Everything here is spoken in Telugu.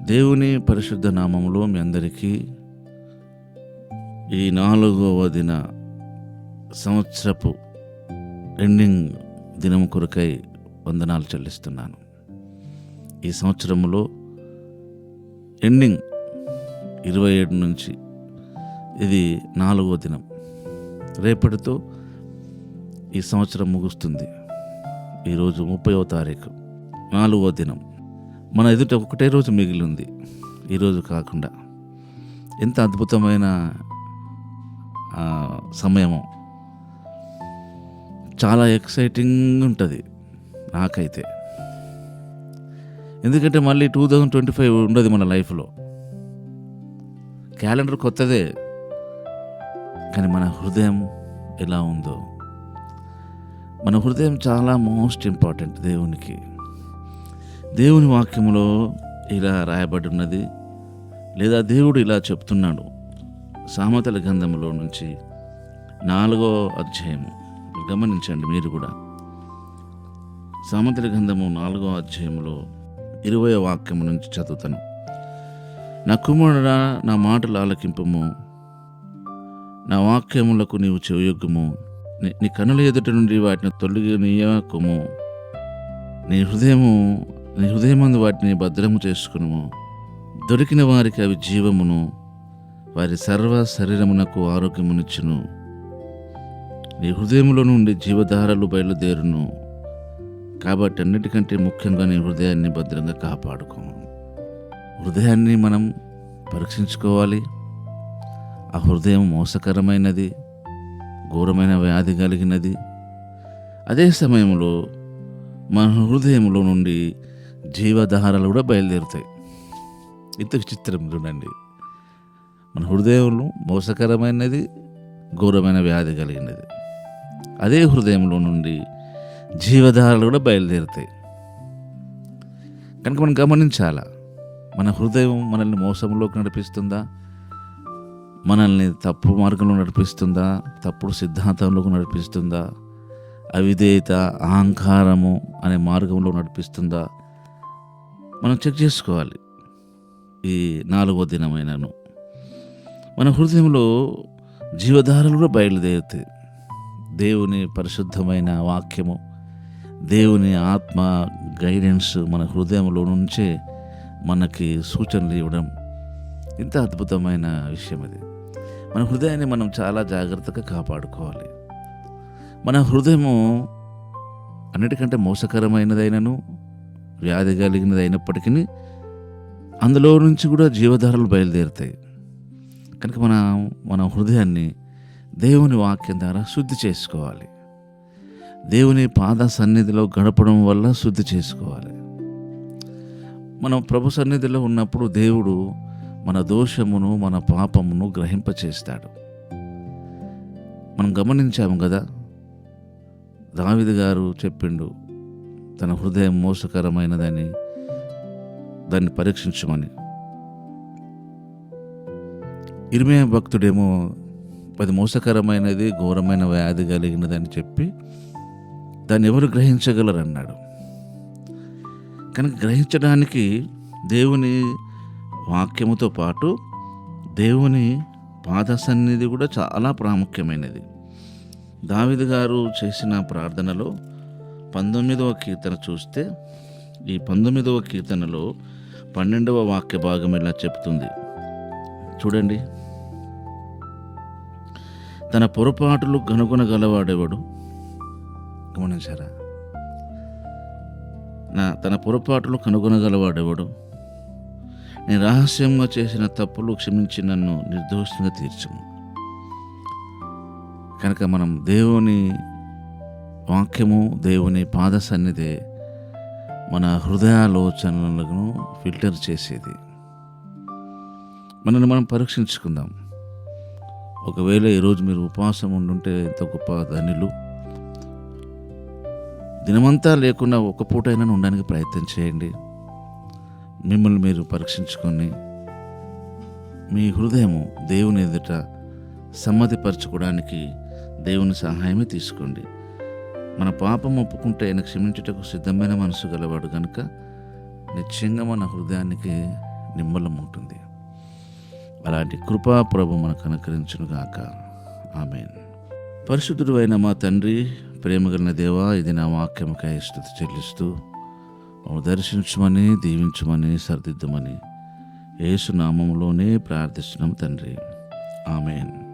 దేవుని పరిశుద్ధ నామములో మీ అందరికీ ఈ 4వ దిన సంవత్సరపు ఎండింగ్ దినము కొరకై వందనాలు చెల్లిస్తున్నాను. ఈ సంవత్సరములో ఎండింగ్ 27 నుంచి ఇది 4వ దినం. రేపటితో ఈ సంవత్సరం ముగుస్తుంది. ఈరోజు 30వ తారీఖు, 4వ దినం. మన ఎదుట ఒకటే రోజు మిగిలి ఉంది, ఈరోజు కాకుండా. ఎంత అద్భుతమైన సమయము, చాలా ఎక్సైటింగ్ ఉంటుంది నాకైతే. ఎందుకంటే మళ్ళీ 2025 ఉండదు మన లైఫ్లో. క్యాలెండర్ కొత్తదే, కానీ మన హృదయం ఎలా ఉందో, మన హృదయం చాలా మోస్ట్ ఇంపార్టెంట్ దేవునికి. దేవుని వాక్యములో ఇలా రాయబడి ఉన్నది, లేదా దేవుడు ఇలా చెప్తున్నాడు. సామెతల గ్రంథములో నుంచి 4వ అధ్యాయము గమనించండి మీరు కూడా. సామెతల గ్రంథము 4వ అధ్యాయములో 20వ వాక్యము నుంచి చదువుతాను. నా కుమారుడా, నా మాటలు ఆలకింపము, నా వాక్యములకు నీవు చెవియొగ్గుము. నీ కనుల ఎదుట నుండి వాటిని తొలగినీయకుము. నీ హృదయమందు వాటిని భద్రము చేసుకును. దొరికిన వారికి అవి జీవమును, వారి సర్వ శరీరమునకు ఆరోగ్యమునిచ్చును. నీ హృదయములో నుండి జీవధారలు బయలుదేరును. కాబట్టి అన్నిటికంటే ముఖ్యంగా నీ హృదయాన్ని భద్రంగా కాపాడుకో. హృదయాన్ని మనం పరీక్షించుకోవాలి. ఆ హృదయం మోసకరమైనది, ఘోరమైన వ్యాధి కలిగినది. అదే సమయంలో మన హృదయంలో నుండి జీవధారలు కూడా బయలుదేరుతాయి. ఇంత విచిత్రం చూడండి. మన హృదయంలో మోసకరమైనది, ఘోరమైన వ్యాధి కలిగినది. అదే హృదయంలో నుండి జీవధారలు కూడా బయలుదేరుతాయి. కనుక మనం గమనించాలా, మన హృదయం మనల్ని మోసంలోకి నడిపిస్తుందా, మనల్ని తప్పు మార్గంలో నడిపిస్తుందా, తప్పుడు సిద్ధాంతంలోకి నడిపిస్తుందా, అవిధేయత, అహంకారము అనే మార్గంలో నడిపిస్తుందా, మనం చెక్ చేసుకోవాలి. ఈ 4వ దినమైనను మన హృదయంలో జీవధారలు కూడా బయలుదేరుతాయి. దేవుని పరిశుద్ధమైన వాక్యము, దేవుని ఆత్మ గైడెన్స్ మన హృదయంలో నుంచే మనకి సూచనలు ఇవ్వడం ఇంత అద్భుతమైన విషయం అది. మన హృదయాన్ని మనం చాలా జాగ్రత్తగా కాపాడుకోవాలి. మన హృదయము అన్నిటికంటే మోసకరమైనదైనను, వ్యాధి కలిగినది అయినప్పటికీ అందులో నుంచి కూడా జీవధారలు బయలుదేరుతాయి. కనుక మన హృదయాన్ని దేవుని వాక్యం ద్వారా శుద్ధి చేసుకోవాలి. దేవుని పాద సన్నిధిలో గడపడం వల్ల శుద్ధి చేసుకోవాలి. మనం ప్రభు సన్నిధిలో ఉన్నప్పుడు దేవుడు మన దోషమును, మన పాపమును గ్రహింపచేస్తాడు. మనం గమనించాము కదా, దావీదు గారు చెప్పిండు తన హృదయం మోసకరమైనదని, దాన్ని పరీక్షించమని. ఇర్మియా భక్తుడేమో అది మోసకరమైనది, ఘోరమైన వ్యాధి కలిగినదని చెప్పి దాన్ని ఎవరు గ్రహించగలరు అన్నాడు. కనుక గ్రహించడానికి దేవుని వాక్యముతో పాటు దేవుని పాద సన్నిధి కూడా చాలా ప్రాముఖ్యమైనది. దావీదు గారు చేసిన ప్రార్థనలో 19వ కీర్తన చూస్తే, ఈ 19వ కీర్తనలో 12వ వాక్య భాగం ఇలా చెప్తుంది చూడండి. తన పొరపాటులు కనుగొనగలవాడెవడు? గమనించారా? తన పొరపాటులు కనుగొనగలవాడెవడు? నేను రహస్యంగా చేసిన తప్పులు క్షమించి నన్ను నిర్దోషంగా తీర్చుము. కనుక మనం దేవుని వాక్యము, దేవుని పాద సన్నిధే మన హృదయాలోచనలను ఫిల్టర్ చేసేది. మనల్ని మనం పరీక్షించుకుందాం. ఒకవేళ ఈరోజు మీరు ఉపవాసం ఉండుంటే ఎంత గొప్ప ధన్యులు. దినమంతా లేకుండా ఒక పూటైనా ఉండడానికి ప్రయత్నం చేయండి. మిమ్మల్ని మీరు పరీక్షించుకొని మీ హృదయము దేవుని ఎదుట సమ్మతిపరచుకోవడానికి దేవుని సహాయమే తీసుకోండి. మన పాపం ఒప్పుకుంటే ఆయన క్షమించుటకు సిద్ధమైన మనసు గలవాడు కనుక నిశ్చయంగా మన హృదయానికి నిమ్మలం ఉంటుంది. అలాంటి కృపా ప్రభు మనకు అనుకరించును గాక. ఆమేన్. పరిశుద్ధుడు అయిన మా తండ్రి, ప్రేమగలిగిన దేవా, ఇది నా వాక్యముకై స్తుతి చెల్లిస్తూ మమ్మల్ని దర్శించమని, దీవించమని, సరిదిద్దమని యేసు నామములోనే ప్రార్థిస్తున్నాం తండ్రి. ఆమేన్.